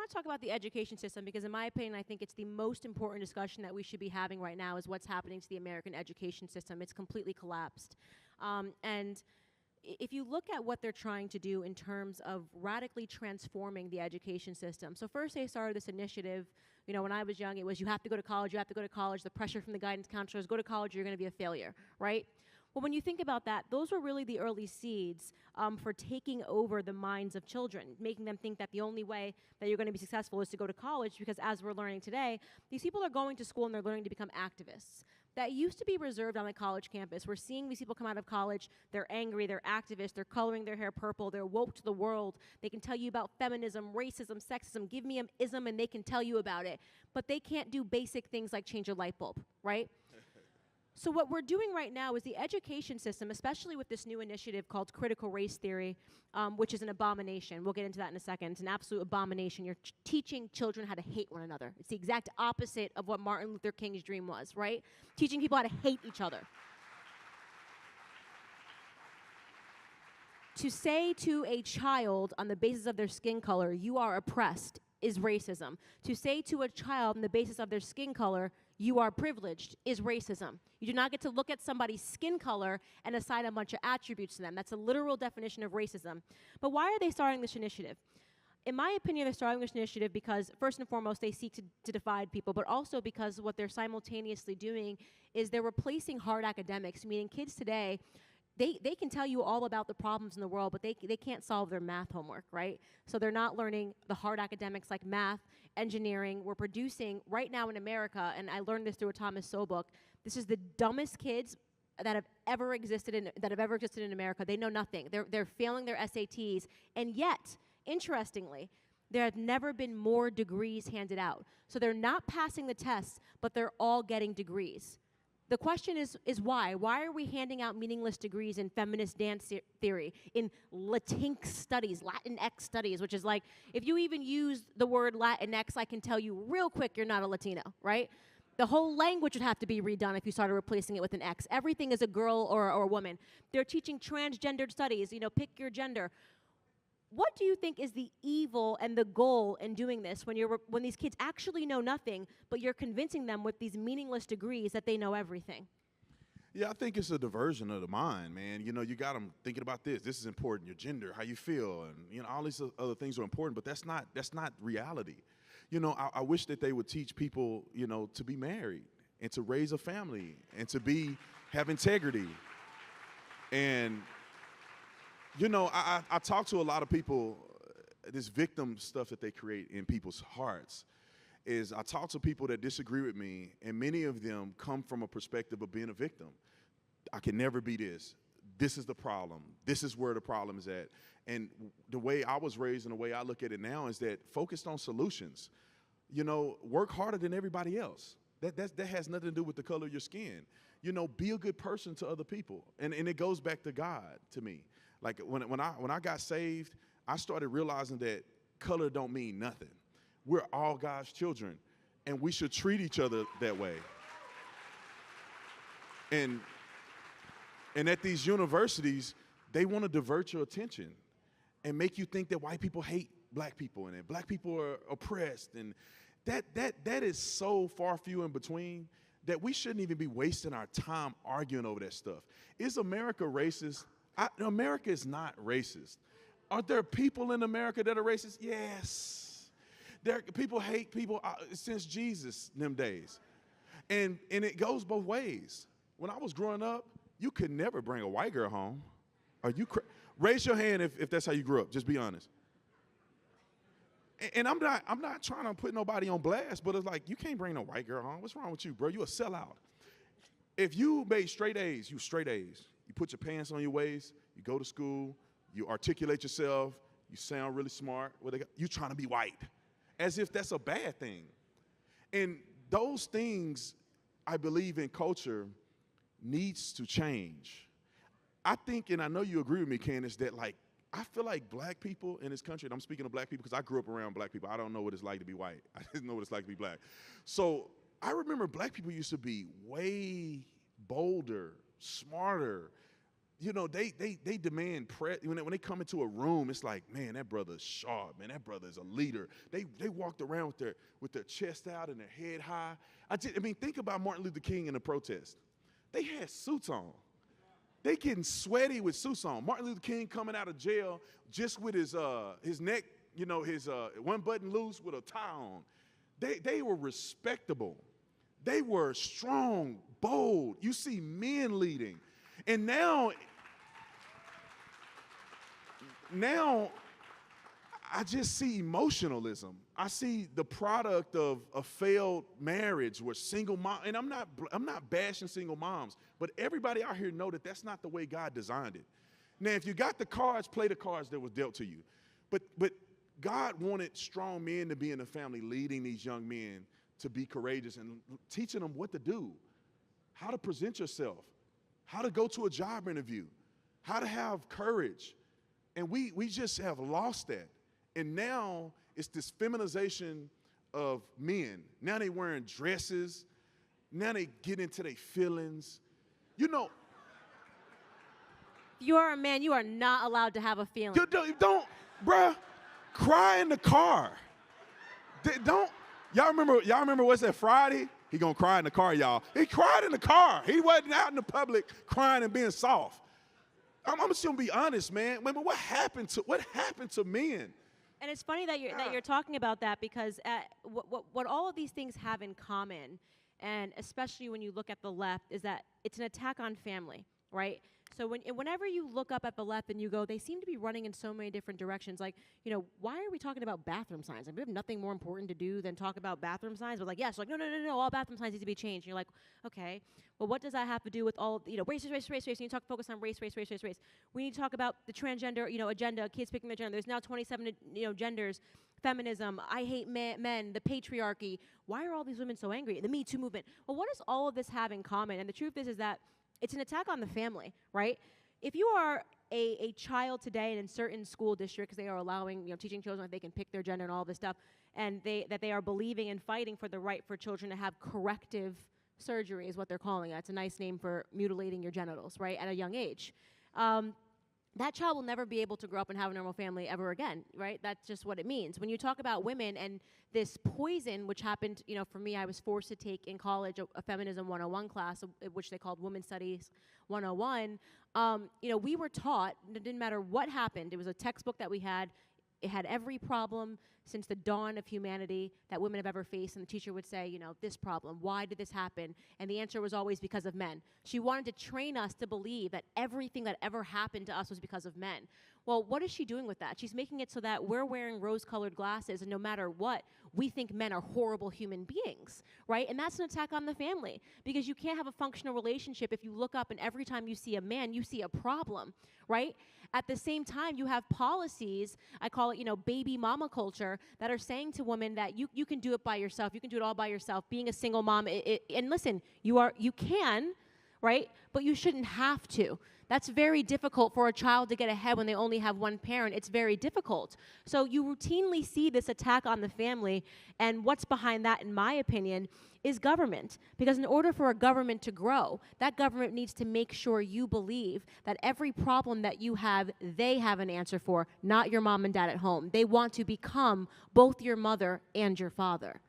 want to talk about the education system because, in my opinion, I think it's the most important discussion that we should be having right now is what's happening to the American education system. It's completely collapsed. And if you look at what they're trying to do in terms of radically transforming the education system. So first they started this initiative, you know, when I was young, it was you have to go to college, you have to go to college, the pressure from the guidance counselors, go to college, you're going to be a failure, right? Well, when you think about that, those were really the early seeds for taking over the minds of children, making them think that the only way that you're going to be successful is to go to college, because as we're learning today, these people are going to school and they're learning to become activists. That used to be reserved on the college campus. We're seeing these people come out of college, they're angry, they're activists, they're coloring their hair purple, they're woke to the world, they can tell you about feminism, racism, sexism, give me an ism and they can tell you about it. But they can't do basic things like change a light bulb, right? So what we're doing right now is the education system, especially with this new initiative called critical race theory, which is an abomination. We'll get into that in a second. It's an absolute abomination. You're teaching children how to hate one another. It's the exact opposite of what Martin Luther King's dream was, right? Teaching people how to hate each other. To say to a child on the basis of their skin color, you are oppressed, is racism. To say to a child on the basis of their skin color, you are privileged, is racism. You do not get to look at somebody's skin color and assign a bunch of attributes to them. That's a literal definition of racism. But why are they starting this initiative? In my opinion, they're starting this initiative because, first and foremost, they seek to divide people, but also because what they're simultaneously doing is they're replacing hard academics, meaning kids today, they can tell you all about the problems in the world, but they can't solve their math homework, right? So they're not learning the hard academics like math, engineering. We're producing right now in America, and I learned this through a Thomas Sowell book, this is the dumbest kids that have ever existed in America. They know nothing. They're failing their SATs, and yet, interestingly, there have never been more degrees handed out. So they're not passing the tests, but they're all getting degrees. The question is why? Why are we handing out meaningless degrees in feminist dance theory, in Latinx studies, Latinx studies, which is like, if you even use the word Latinx, I can tell you real quick you're not a Latino, right? The whole language would have to be redone if you started replacing it with an X. Everything is a girl or a woman. They're teaching transgendered studies, you know, pick your gender. What do you think is the evil and the goal in doing this when these kids actually know nothing, but you're convincing them with these meaningless degrees that they know everything? Yeah, I think it's a diversion of the mind, man. You know, you got them thinking about this. This is important. Your gender, how you feel, and you know, all these other things are important. But that's not reality. You know, I wish that they would teach people, you know, to be married and to raise a family and to have integrity. And you know, I talk to a lot of people, this victim stuff that they create in people's hearts is I talk to people that disagree with me, and many of them come from a perspective of being a victim. I can never be this. This is the problem. This is where the problem is at. And the way I was raised and the way I look at it now is that focused on solutions. You know, work harder than everybody else. That has nothing to do with the color of your skin. You know, be a good person to other people. And it goes back to God to me. Like when I got saved, I started realizing that color don't mean nothing. We're all God's children, and we should treat each other that way. And at these universities, they want to divert your attention and make you think that white people hate black people and that black people are oppressed. And that is so far few in between that we shouldn't even be wasting our time arguing over that stuff. Is America racist? America is not racist. Aren't there people in America that are racist? Yes. People hate people since Jesus them days. And it goes both ways. When I was growing up, you could never bring a white girl home. Are you raise your hand if that's how you grew up. Just be honest. And I'm not trying to put nobody on blast, but it's like, you can't bring no white girl home. What's wrong with you, bro? You a sellout. If you made straight A's, you straight A's. You put your pants on your waist, you go to school, you articulate yourself, you sound really smart. You're trying to be white, as if that's a bad thing. And those things, I believe in culture, needs to change. I think, and I know you agree with me, Candace, that like, I feel like black people in this country, and I'm speaking of black people because I grew up around black people. I don't know what it's like to be white. I just know what it's like to be black. So I remember black people used to be way bolder, smarter, they demand when they come into a room, it's like, man, that brother's sharp, man, that brother is a leader. They walked around with their chest out and their head high. I mean, think about Martin Luther King in the protest. They had suits on. They getting sweaty with suits on. Martin Luther King coming out of jail just with his neck, his one button loose with a tie on. They were respectable. They were strong, bold. You see men leading. And now I just see emotionalism. I see the product of a failed marriage where single mom, and I'm not bashing single moms, but everybody out here know that that's not the way God designed it. Now, if you got the cards, play the cards that was dealt to you. But God wanted strong men to be in the family, leading these young men to be courageous and teaching them what to do, how to present yourself, how to go to a job interview, how to have courage. And we just have lost that. And now it's this feminization of men. Now they wearing dresses. Now they get into their feelings. If you are a man, you are not allowed to have a feeling. You don't, bruh, cry in the car. Y'all remember what's that Friday? He gonna cry in the car, y'all. He cried in the car. He wasn't out in the public crying and being soft. I'm just gonna be honest, man. What happened to men? And it's funny that you're talking about that, because what all of these things have in common, and especially when you look at the left, is that it's an attack on family, right? So whenever you look up at the left and you go, they seem to be running in so many different directions. Like, why are we talking about bathroom signs? Like, we have nothing more important to do than talk about bathroom signs. But like, yes, like, no, all bathroom signs need to be changed. And you're like, okay, well, what does that have to do with all, race? You need to focus on race. We need to talk about the transgender, agenda, kids picking their gender. There's now 27, genders, feminism, I hate men, the patriarchy. Why are all these women so angry? The Me Too movement. Well, what does all of this have in common? And the truth is that it's an attack on the family, right? If you are a child today, and in certain school districts, they are allowing, teaching children that they can pick their gender and all this stuff, and that they are believing and fighting for the right for children to have corrective surgery, is what they're calling it. It's a nice name for mutilating your genitals, right, at a young age. That child will never be able to grow up and have a normal family ever again, right? That's just what it means. When you talk about women and this poison, which happened, for me, I was forced to take in college a Feminism 101 class, which they called Women's Studies 101. We were taught, it didn't matter what happened, it was a textbook that we had. It had every problem since the dawn of humanity that women have ever faced, and the teacher would say, this problem, why did this happen? And the answer was always because of men. She wanted to train us to believe that everything that ever happened to us was because of men. Well, what is she doing with that? She's making it so that we're wearing rose-colored glasses, and no matter what, we think men are horrible human beings, right? And that's an attack on the family, because you can't have a functional relationship if you look up and every time you see a man, you see a problem, right? At the same time, you have policies, I call it, baby mama culture, that are saying to women that you can do it by yourself, you can do it all by yourself, being a single mom, and listen, you can, right? But you shouldn't have to. That's very difficult for a child to get ahead when they only have one parent. It's very difficult. So you routinely see this attack on the family, and what's behind that, in my opinion, is government. Because in order for a government to grow, that government needs to make sure you believe that every problem that you have, they have an answer for, not your mom and dad at home. They want to become both your mother and your father.